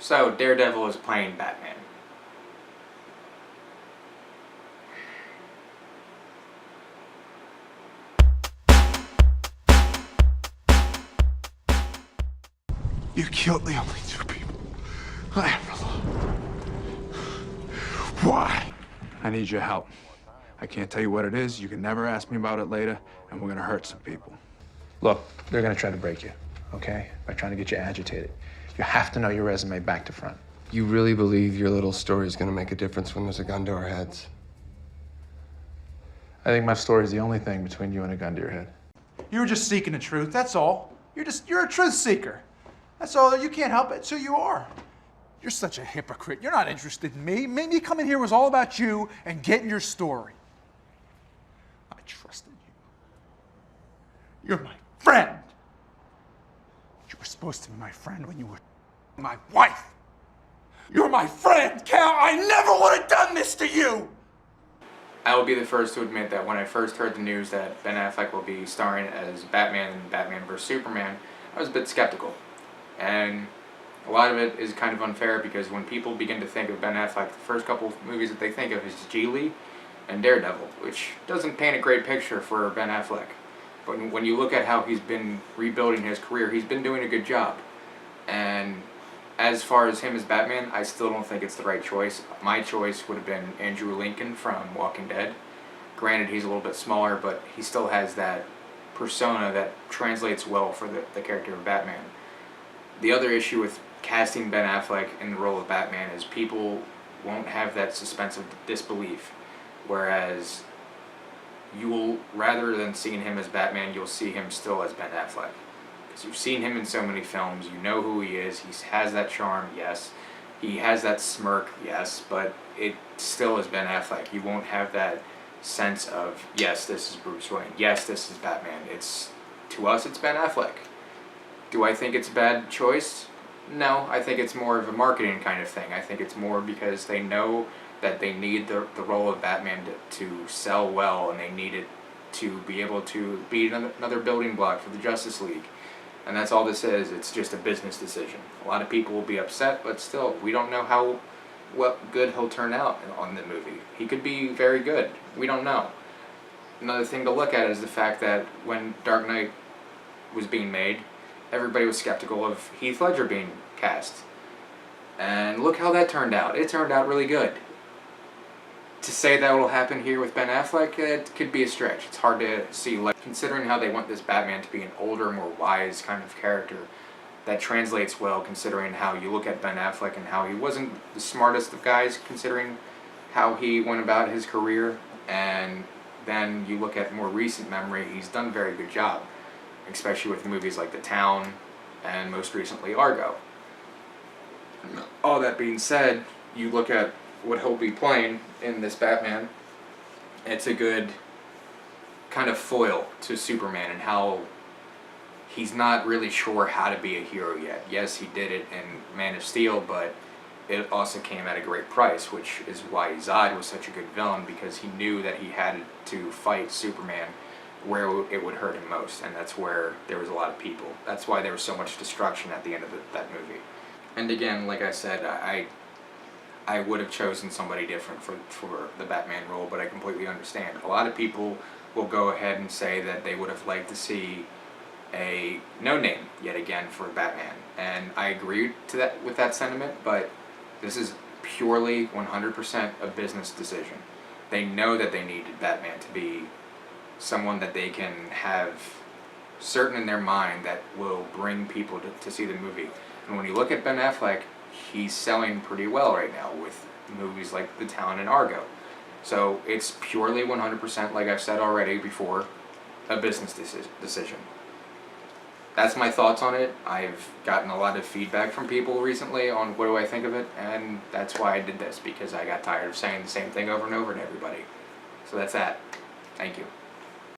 So, Daredevil is playing Batman. You killed the only two people I ever loved. Why? I need your help. I can't tell you what it is. You can never ask me about it later, and we're gonna hurt some people. Look, they're gonna try to break you, okay? By trying to get you agitated. You have to know your resume back to front. You really believe your little story is gonna make a difference when there's a gun to our heads? I think my story is the only thing between you and a gun to your head. You were just seeking the truth, that's all. You're a truth seeker. That's all. You can't help it, so you are. You're such a hypocrite. You're not interested in me. Me coming here was all about you and getting your story. I trusted you. You're my friend. You were supposed to be my friend when you were my wife. You're my friend, Cal. I never would have done this to you. I will be the first to admit that when I first heard the news that Ben Affleck will be starring as Batman in Batman vs. Superman, I was a bit skeptical. And a lot of it is kind of unfair because when people begin to think of Ben Affleck, the first couple of movies that they think of is Geely and Daredevil, which doesn't paint a great picture for Ben Affleck. But when you look at how he's been rebuilding his career, he's been doing a good job. And as far as him as Batman, I still don't think it's the right choice. My choice would have been Andrew Lincoln from Walking Dead. Granted, he's a little bit smaller, but he still has that persona that translates well for the character of Batman. The other issue with casting Ben Affleck in the role of Batman is people won't have that suspense of disbelief, whereas you will, rather than seeing him as Batman, you'll see him still as Ben Affleck. Because you've seen him in so many films, you know who he is, he has that charm, yes, he has that smirk, yes, but it still is Ben Affleck. You won't have that sense of, yes, this is Bruce Wayne, yes, this is Batman. To us, it's Ben Affleck. Do I think it's a bad choice? No, I think it's more of a marketing kind of thing. I think it's more because they know that they need the role of Batman to sell well, and they need it to be able to be another building block for the Justice League. And that's all this is. It's just a business decision. A lot of people will be upset, but still, we don't know what good he'll turn out on the movie. He could be very good. We don't know. Another thing to look at is the fact that when Dark Knight was being made, everybody was skeptical of Heath Ledger being cast. And look how that turned out. It turned out really good. To say that will happen here with Ben Affleck, it could be a stretch. It's hard to see. Like, considering how they want this Batman to be an older, more wise kind of character, that translates well considering how you look at Ben Affleck and how he wasn't the smartest of guys considering how he went about his career. And then you look at more recent memory, he's done a very good job, especially with movies like The Town and most recently Argo. All that being said, you look at what he'll be playing in this Batman, it's a good kind of foil to Superman and how he's not really sure how to be a hero yet. Yes, he did it in Man of Steel, but it also came at a great price, which is why Zod was such a good villain, because he knew that he had to fight Superman where it would hurt him most, and that's where there was a lot of people. That's why there was so much destruction at the end of that movie. And again, like I said, I would have chosen somebody different for the Batman role, but I completely understand. A lot of people will go ahead and say that they would have liked to see a no-name yet again for Batman, and I agree with that sentiment, but this is purely 100% a business decision. They know that they needed Batman to be someone that they can have certain in their mind that will bring people to see the movie. And when you look at Ben Affleck, he's selling pretty well right now with movies like The Town and Argo. So it's purely 100%, like I've said already before, a business decision. That's my thoughts on it. I've gotten a lot of feedback from people recently on what do I think of it, and that's why I did this, because I got tired of saying the same thing over and over to everybody. So that's that. Thank you.